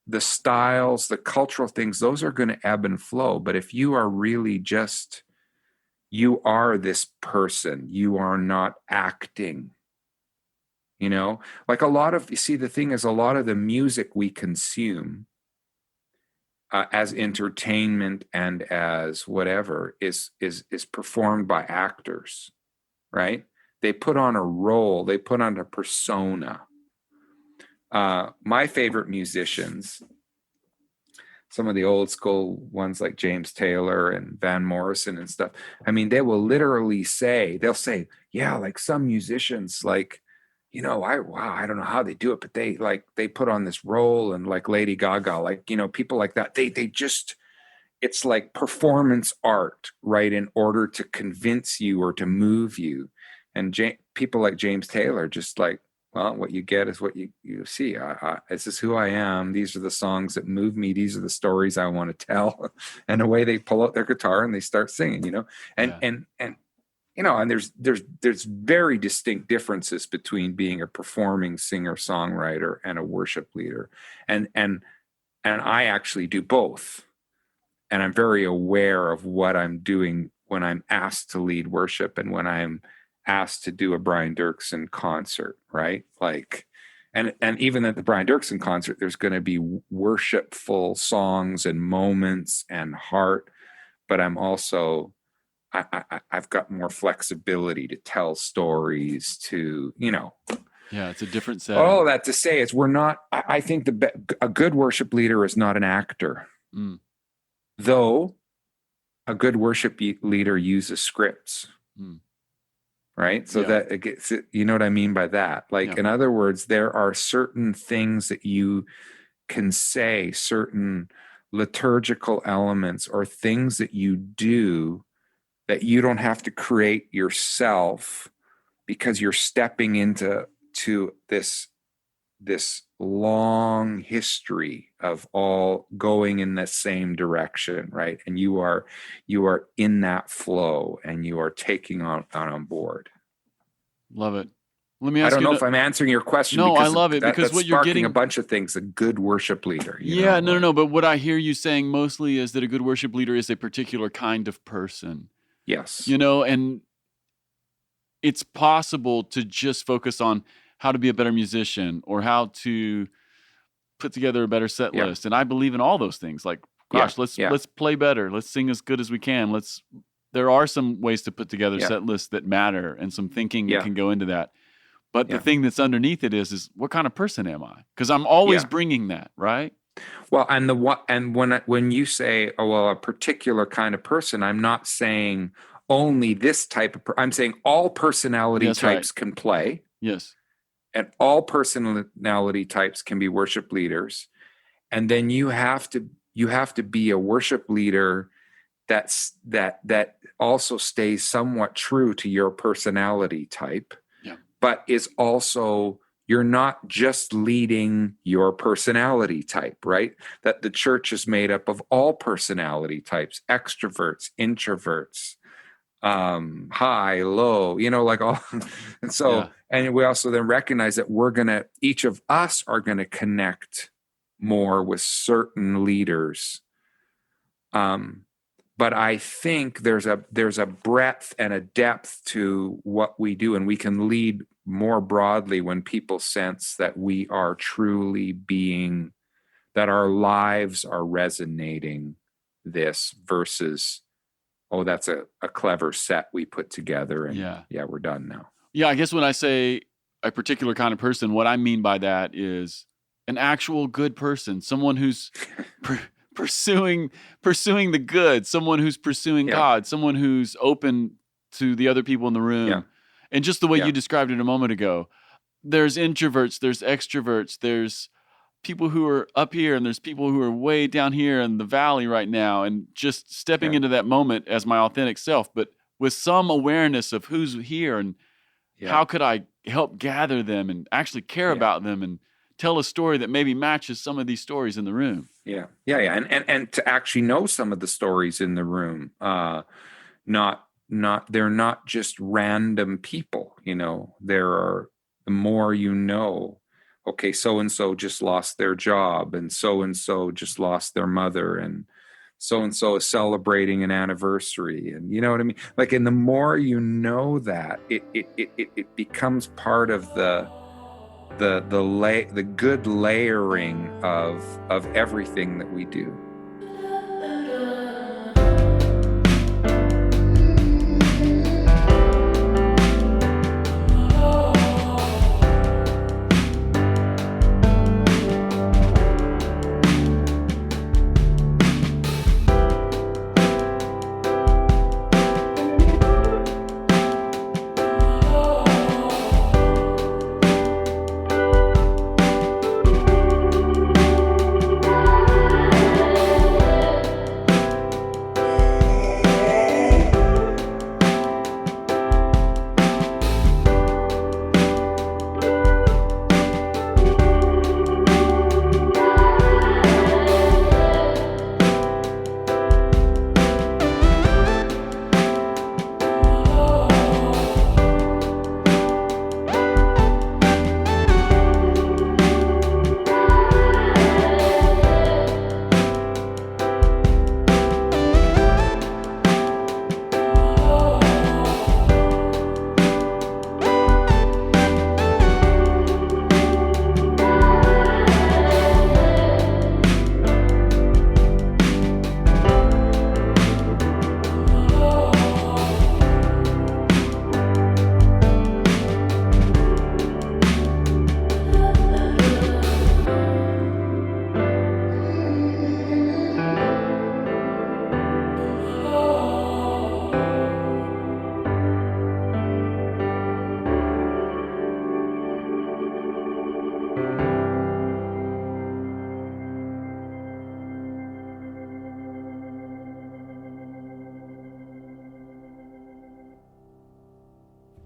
the styles, the cultural things, those are going to ebb and flow. But if you are really just, you are this person, you are not acting, you know, like you see, the thing is, a lot of the music we consume as entertainment and as whatever is performed by actors, right? They put on a role, they put on a persona. My favorite musicians, some of the old school ones like James Taylor and Van Morrison and stuff, I mean, they will literally they'll say, yeah, like some musicians, like, you know, I don't know how they do it, but they put on this role, and like Lady Gaga, like, you know, people like that, they just, it's like performance art, right? In order to convince you or to move you. And people like James Taylor, just like, well, what you get is what you see. This is who I am. These are the songs that move me. These are the stories I want to tell. And the way they pull out their guitar and they start singing, you know, and you know, and there's very distinct differences between being a performing singer songwriter and a worship leader. And I actually do both. And I'm very aware of what I'm doing when I'm asked to lead worship and when I'm asked to do a Brian Doerksen concert, right? Like, and even at the Brian Doerksen concert, there's going to be worshipful songs and moments and heart, but I'm also, I've got more flexibility to tell stories, to, you know. Yeah, it's a different setting. All that to say is, we're not, I think a good worship leader is not an actor. Though a good worship leader uses scripts. Right? So that it gets, you know what I mean by that? Like, in other words, there are certain things that you can say, certain liturgical elements or things that you do that you don't have to create yourself, because you're stepping into this long history of all going in the same direction, right? And you are in that flow and you are taking on board. Love it. Let me I ask don't you. know if I'm answering your question. No, I because love it, because that's what you're sparking getting. a bunch of things. A good worship leader. Yeah, no. But what I hear you saying mostly is that a good worship leader is a particular kind of person. Yes. And it's possible to just focus on how to be a better musician or how to put together a better set Yeah. list. And I believe in all those things. Like, gosh, let's play better. Let's sing as good as we can. There are some ways to put together set lists that matter and some thinking that can go into that. But the thing that's underneath it is what kind of person am I? Because I'm always bringing that, right? Well, when you say, oh, well, a particular kind of person, I'm not saying only this type of I'm saying all personality types can play. Yes. And all personality types can be worship leaders. And then you have to be a worship leader that also stays somewhat true to your personality type, but is also, you're not just leading your personality type, right? That the church is made up of all personality types, extroverts, introverts, high, low, like all. And so, and we also then recognize that each of us are going to connect more with certain leaders. But I think there's a breadth and a depth to what we do, and we can lead more broadly when people sense that we are truly that our lives are resonating this versus, oh, that's a clever set we put together, and we're done now. Yeah, I guess when I say a particular kind of person, what I mean by that is an actual good person, someone who's pursuing the good, someone who's pursuing God, someone who's open to the other people in the room. Yeah. And just the way you described it a moment ago, there's introverts, there's extroverts, there's people who are up here and there's people who are way down here in the valley right now, and just stepping into that moment as my authentic self, but with some awareness of who's here and how could I help gather them and actually care about them and tell a story that maybe matches some of these stories in the room. Yeah. And to actually know some of the stories in the room, they're not just random people, there are, the more okay, so-and-so just lost their job, and so-and-so just lost their mother, and so-and-so is celebrating an anniversary, and you know what I mean? Like, and the more that, it becomes part of the good layering of everything that we do.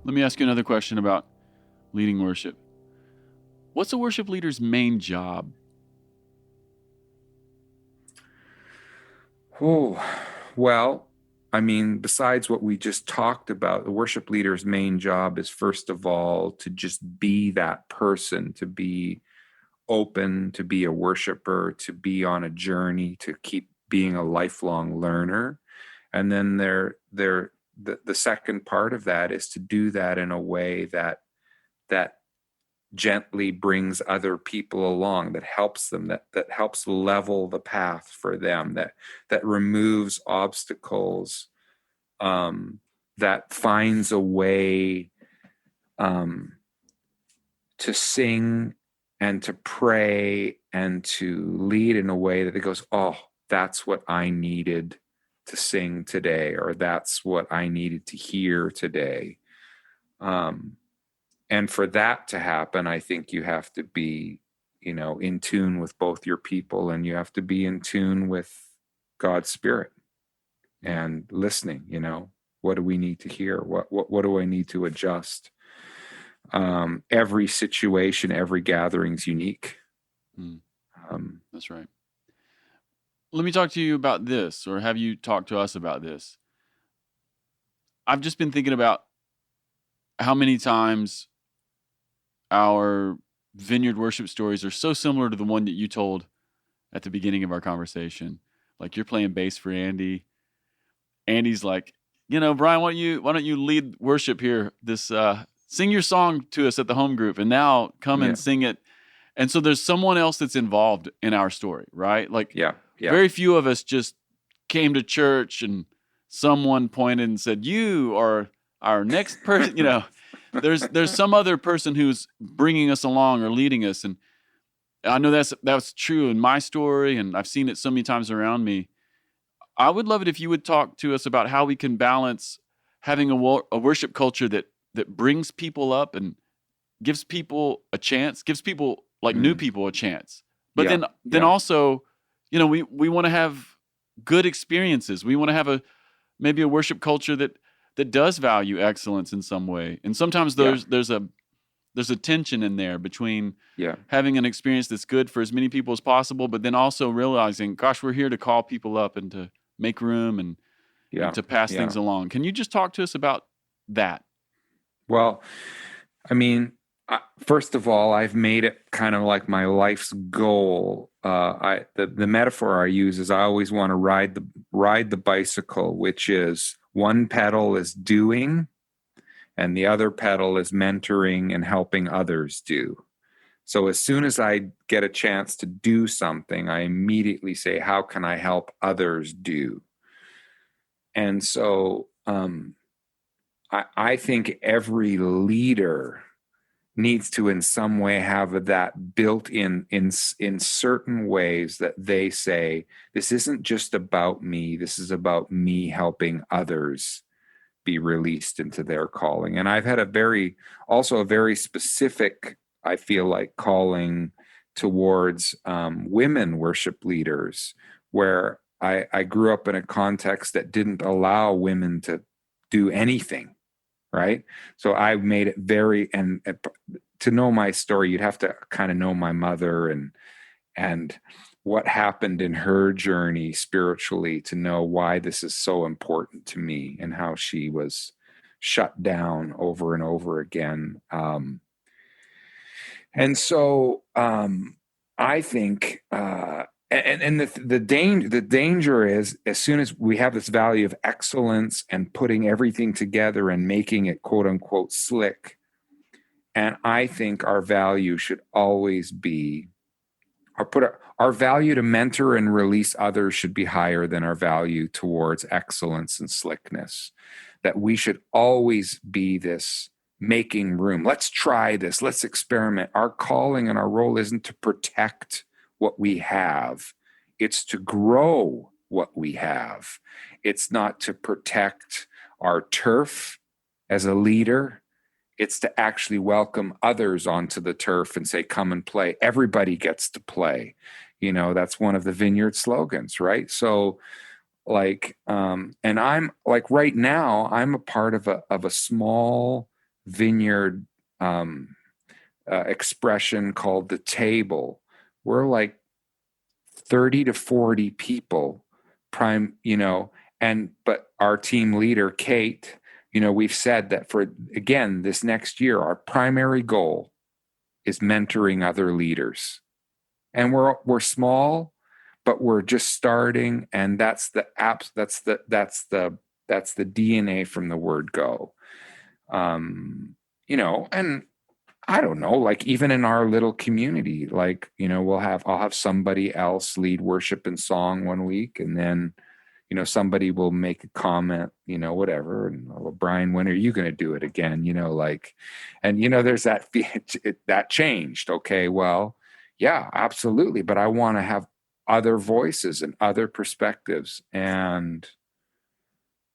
Let me ask you another question about leading worship. What's a worship leader's main job? Oh, well, I mean, besides what we just talked about, the worship leader's main job is, first of all, to just be that person, to be open, to be a worshiper, to be on a journey, to keep being a lifelong learner. And then the second part of that is to do that in a way that gently brings other people along, that helps them, that helps level the path for them, that removes obstacles, that finds a way to sing and to pray and to lead in a way that it goes, oh, that's what I needed to sing today, or that's what I needed to hear today. And for that to happen, I think you have to be, in tune with both your people, and you have to be in tune with God's Spirit and listening. What do we need to hear? What do I need to adjust? Every situation, every gathering's unique. That's right. Let me talk to you about this, or have you talked to us about this? I've just been thinking about how many times our vineyard worship stories are so similar to the one that you told at the beginning of our conversation. Like, you're playing bass for Andy. Andy's like, Brian, why don't you lead worship here? Sing your song to us at the home group, and now come and sing it. And so there's someone else that's involved in our story, right? Like, very few of us just came to church and someone pointed and said, you are our next person. There's some other person who's bringing us along or leading us. And I know that's true in my story, and I've seen it so many times around me. I would love it if you would talk to us about how we can balance having a worship culture that brings people up and gives people a chance, gives people new people a chance. But then also, we want to have good experiences. We want to have maybe a worship culture that does value excellence in some way. And sometimes there's a tension in there between having an experience that's good for as many people as possible, but then also realizing, gosh, we're here to call people up and to make room and to pass things along. Can you just talk to us about that? Well, I mean, first of all, I've made it kind of like my life's goal. The metaphor I use is I always want to ride the bicycle, which is one pedal is doing and the other pedal is mentoring and helping others do. So as soon as I get a chance to do something, I immediately say, how can I help others do? And so I think every leader needs to in some way have that built in certain ways, that they say, this isn't just about me, this is about me helping others be released into their calling. And I've had a very specific, I feel like, calling towards women worship leaders, where I grew up in a context that didn't allow women to do anything. Right. So I made it and to know my story, you'd have to kind of know my mother and what happened in her journey spiritually to know why this is so important to me, and how she was shut down over and over again. And so I think, and the danger is, as soon as we have this value of excellence and putting everything together and making it quote unquote slick, and I think our value should always be, our value to mentor and release others should be higher than our value towards excellence and slickness. That we should always be this making room. Let's try this. Let's experiment. Our calling and our role isn't to protect what we have. It's to grow what we have. It's not to protect our turf as a leader. It's to actually welcome others onto the turf and say, come and play. Everybody gets to play. That's one of the vineyard slogans, right? So and I'm like, right now, I'm a part of a small vineyard expression called The Table. We're like 30 to 40 people, and but our team leader, Kate, we've said that for, again, this next year, our primary goal is mentoring other leaders. And we're small, but we're just starting, and that's the DNA from the word go. And I don't know, like even in our little community, like, I'll have somebody else lead worship and song one week, and then, somebody will make a comment, whatever. And, well, Brian, when are you going to do it again? There's that changed. Okay, well, yeah, absolutely. But I want to have other voices and other perspectives. But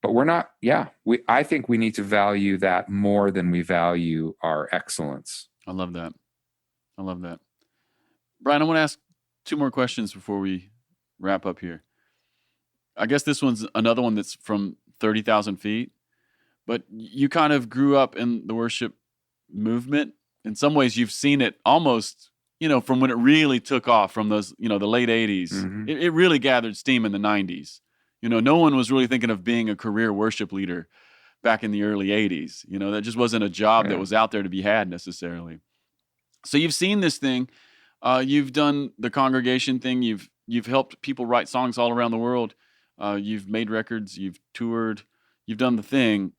we're not, I think we need to value that more than we value our excellence. I love that. Brian, I want to ask 2 more questions before we wrap up here. I guess this one's another one that's from 30,000 feet, but you kind of grew up in the worship movement. In some ways, you've seen it almost, from when it really took off from those, the late 80s. Mm-hmm. It really gathered steam in the 90s. No one was really thinking of being a career worship leader back in the early 80s. That just wasn't a job that was out there to be had necessarily. So you've seen this thing. You've done the congregation thing. You've helped people write songs all around the world. You've made records. You've toured. You've done the thing.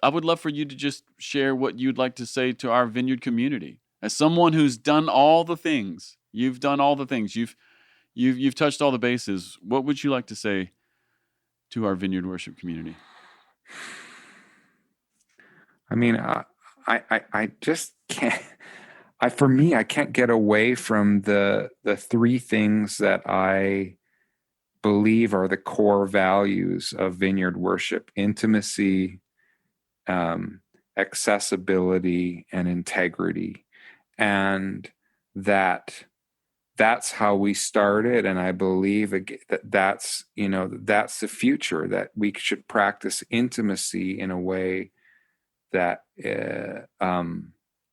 I would love for you to just share what you'd like to say to our Vineyard community. As someone who's done all the things, you've done all the things. You've touched all the bases. What would you like to say to our Vineyard worship community? I mean, I just can't. For me, I can't get away from the 3 things that I believe are the core values of Vineyard worship: intimacy, accessibility, and integrity. And that's how we started. And I believe that's the future, that we should practice intimacy in a way that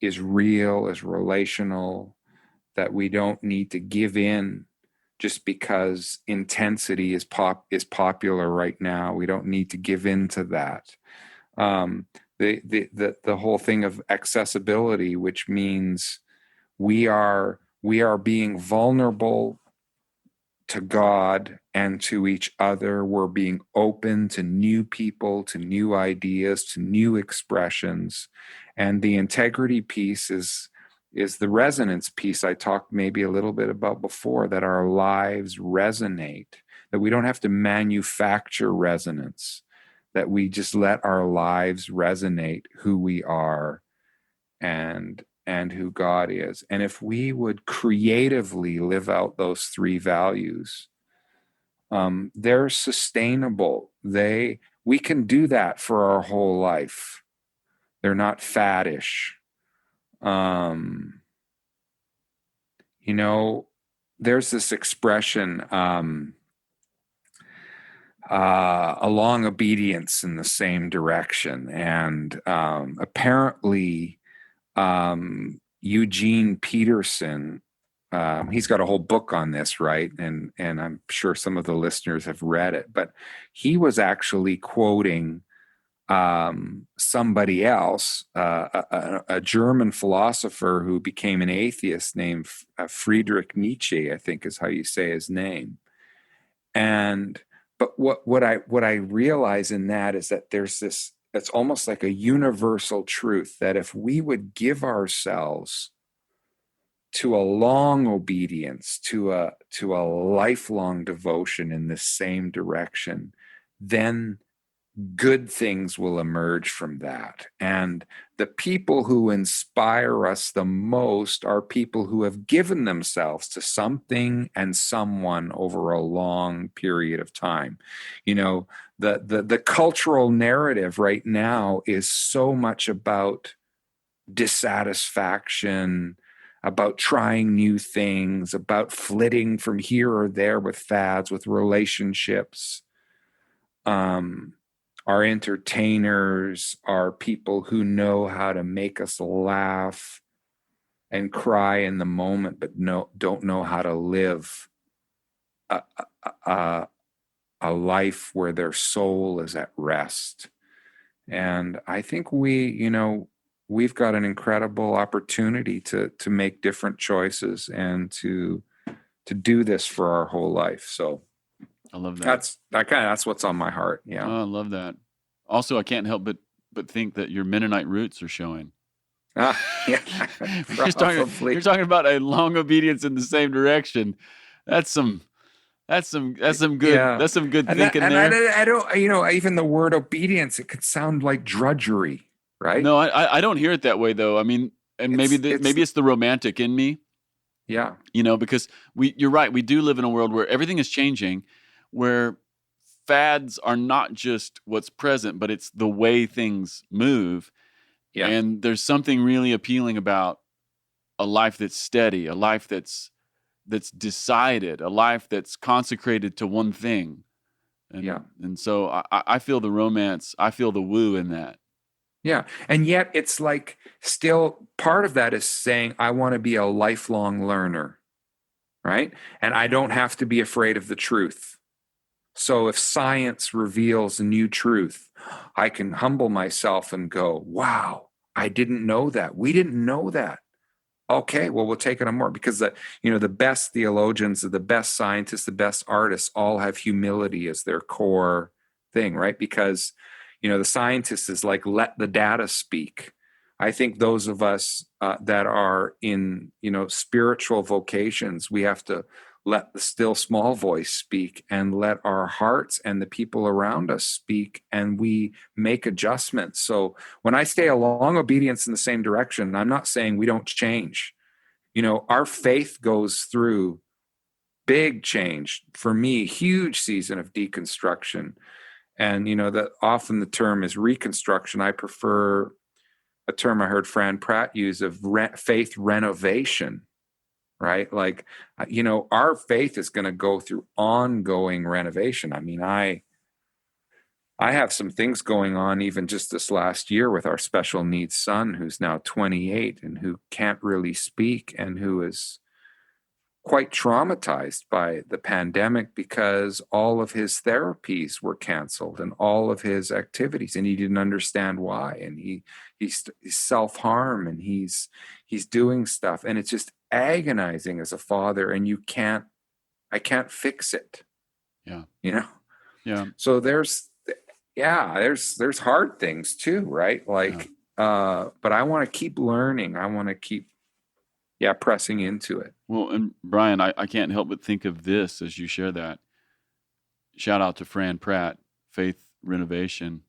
is real, is relational, that we don't need to give in just because intensity is popular right now. We don't need to give in to that. The whole thing of accessibility, which means we are being vulnerable to God and to each other. We're being open to new people, to new ideas, to new expressions. And the integrity piece is the resonance piece I talked maybe a little bit about before, that our lives resonate, that we don't have to manufacture resonance, that we just let our lives resonate who we are and who God is. And if we would creatively live out those 3 values, they're sustainable. We can do that for our whole life. They're not faddish. There's this expression, along obedience in the same direction. And apparently, Eugene Peterson, he's got a whole book on this, right? And I'm sure some of the listeners have read it, but he was actually quoting somebody else, a German philosopher who became an atheist named Friedrich Nietzsche, I think is how you say his name. But what I realize in that is that there's this, it's almost like a universal truth, that if we would give ourselves to a long obedience, to a lifelong devotion in the same direction, then good things will emerge from that. And the people who inspire us the most are people who have given themselves to something and someone over a long period of time. The cultural narrative right now is so much about dissatisfaction, about trying new things, about flitting from here or there with fads, with relationships. Our entertainers are people who know how to make us laugh and cry in the moment, but don't know how to live a a life where their soul is at rest. And I think we've got an incredible opportunity to make different choices and to do this for our whole life. So I love that. that's what's on my heart. Yeah. Oh, I love that. Also, I can't help but think that your Mennonite roots are showing. Yeah, you're talking about a long obedience in the same direction. That's some good thinking there. I don't, even the word obedience, it could sound like drudgery, right? No, I don't hear it that way though. I mean, and maybe it's the romantic in me. Yeah. Because you're right. We do live in a world where everything is changing, where fads are not just what's present, but it's the way things move. Yeah. And there's something really appealing about a life that's steady, a life that's decided, a life that's consecrated to one thing. And so I feel the romance, I feel the woo in that. Yeah. And yet it's like still part of that is saying, I want to be a lifelong learner, right? And I don't have to be afraid of the truth. So if science reveals a new truth, I can humble myself and go, wow, I didn't know that. We didn't know that. Okay, well, we'll take it on more, because the best theologians, the best scientists, the best artists all have humility as their core thing, right? Because the scientist is like, let the data speak. I think those of us that are in, spiritual vocations, we have to let the still small voice speak and let our hearts and the people around us speak, and we make adjustments. So when I stay along obedience in the same direction, I'm not saying we don't change. Our faith goes through big change. For me, huge season of deconstruction. And, that often the term is reconstruction. I prefer a term I heard Fran Pratt use of faith renovation, right? Like, our faith is going to go through ongoing renovation. I mean, I have some things going on even just this last year with our special needs son, who's now 28 and who can't really speak and who is quite traumatized by the pandemic because all of his therapies were canceled and all of his activities, and he didn't understand why. And he's self-harm and he's doing stuff, and it's just agonizing as a father, and I can't fix it. Yeah. Yeah. So there's hard things too, right? Like, but I want to keep learning. I want to keep pressing into it. Well, and Brian, I can't help but think of this as you share that. Shout out to Fran Pratt, Faith Renovation.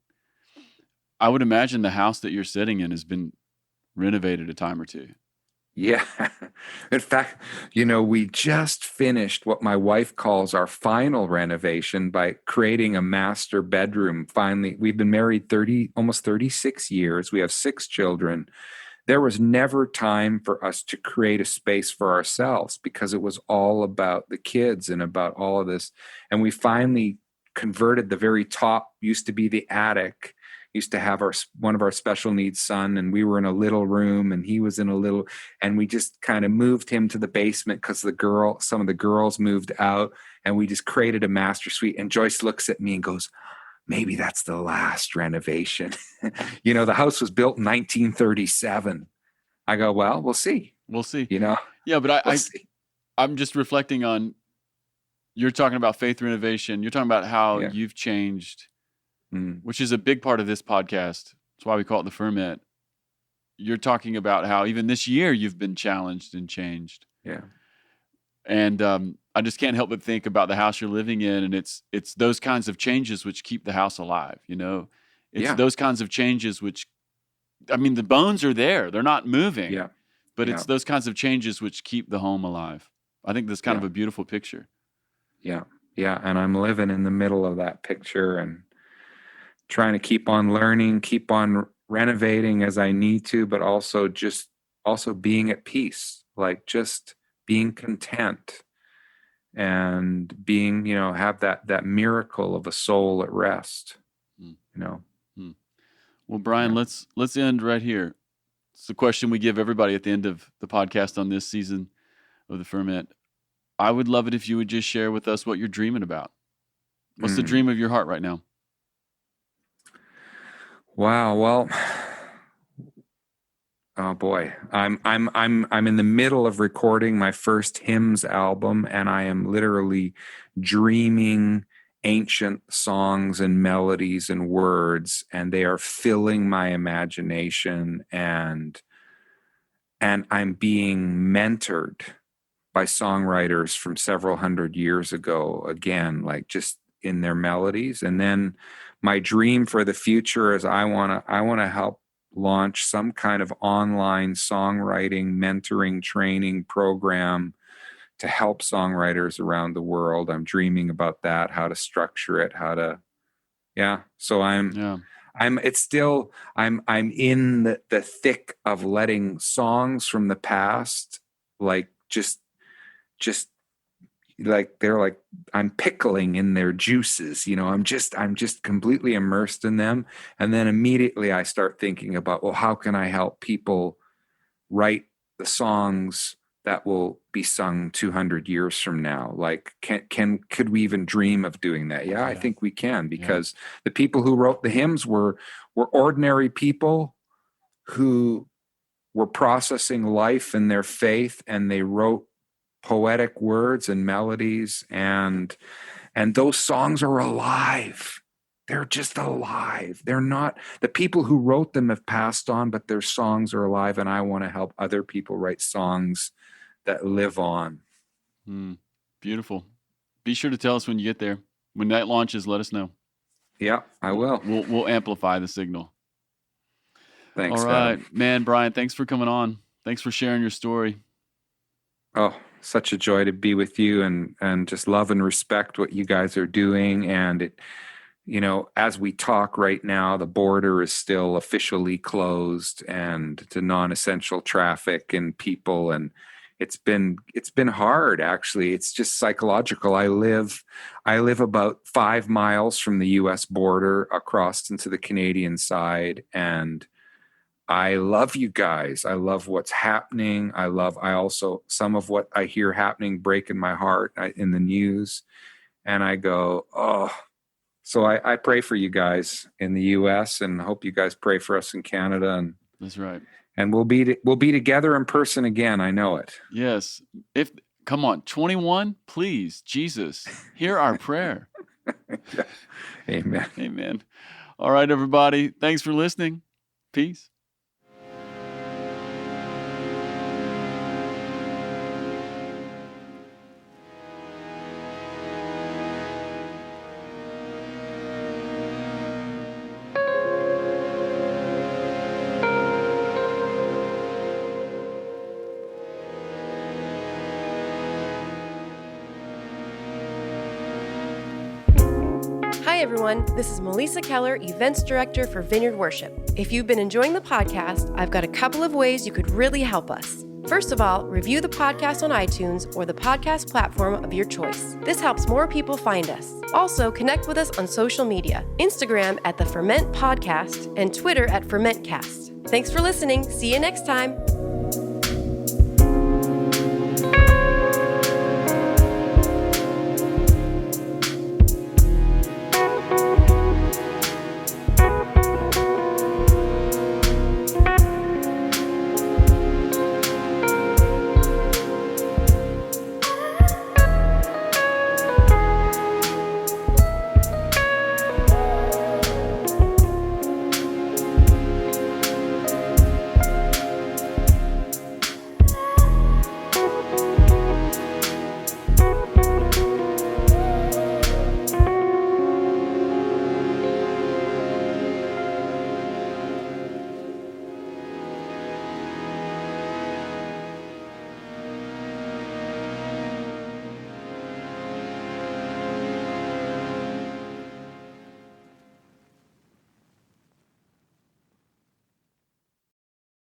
I would imagine the house that you're sitting in has been renovated a time or two. Yeah. In fact, we just finished what my wife calls our final renovation by creating a master bedroom. Finally, we've been married almost 36 years. We have 6 children. There was never time for us to create a space for ourselves because it was all about the kids and about all of this. And we finally converted the very top, used to be the attic, used to have one of our special needs son, and we were in a little room and he was in a little, and we just kind of moved him to the basement because some of the girls moved out, and we just created a master suite. And Joyce looks at me and goes, maybe that's the last renovation. The house was built in 1937. I go, well, we'll see. We'll see. Yeah, but I'm just reflecting on, you're talking about faith renovation. You're talking about how you've changed, which is a big part of this podcast. That's why we call it the Ferment. You're talking about how even this year you've been challenged and changed. Yeah. And I just can't help but think about the house you're living in, and it's those kinds of changes which keep the house alive. It's those kinds of changes which, I mean, the bones are there; they're not moving. Yeah. But it's those kinds of changes which keep the home alive. I think that's kind of a beautiful picture. Yeah, and I'm living in the middle of that picture and trying to keep on learning, keep on renovating as I need to, but also being at peace, like just being content and being, have that miracle of a soul at rest, Well, Brian, let's end right here. It's the question we give everybody at the end of the podcast on this season of the Ferment. I would love it if you would just share with us what you're dreaming about. What's the dream of your heart right now? Wow. Well, oh boy, I'm in the middle of recording my first hymns album, and I am literally dreaming ancient songs and melodies and words, and they are filling my imagination, and I'm being mentored by songwriters from several hundred years ago, again, like just in their melodies. And then my dream for the future is I want to help launch some kind of online songwriting mentoring training program to help songwriters around the world. I'm dreaming about that, how to structure it, so I'm in the thick of letting songs from the past, like just like they're like I'm pickling in their juices, I'm just completely immersed in them. And then immediately I start thinking about, well, how can I help people write the songs that will be sung 200 years from now? Like, could we even dream of doing that? Yeah, I think we can, because the people who wrote the hymns were ordinary people who were processing life and their faith, and they wrote poetic words and melodies, and those songs are alive. They're just alive. They're not, the people who wrote them have passed on, but their songs are alive, and I want to help other people write songs that live on. Beautiful. Be sure to tell us when you get there. When that launches, let us know. Yeah, I will. We'll amplify the signal. Thanks. All right, man, Brian, thanks for coming on. Thanks for sharing your story. Oh, such a joy to be with you, and just love and respect what you guys are doing. And it, as we talk right now, the border is still officially closed and to non-essential traffic and people, and it's been hard, actually. It's just psychological. I live about 5 miles from the US border across into the Canadian side, and I love you guys. I love what's happening. I also, some of what I hear happening breaking my heart in the news. And I go, oh, so I pray for you guys in the US, and hope you guys pray for us in Canada. And that's right. And we'll be together in person again. I know it. Yes. Come on, 21, please, Jesus, hear our prayer. Amen. Amen. All right, everybody. Thanks for listening. Peace. Hi, everyone. This is Melissa Keller, Events Director for Vineyard Worship. If you've been enjoying the podcast, I've got a couple of ways you could really help us. First of all, review the podcast on iTunes or the podcast platform of your choice. This helps more people find us. Also, connect with us on social media, Instagram at the Ferment Podcast and Twitter at FermentCast. Thanks for listening. See you next time.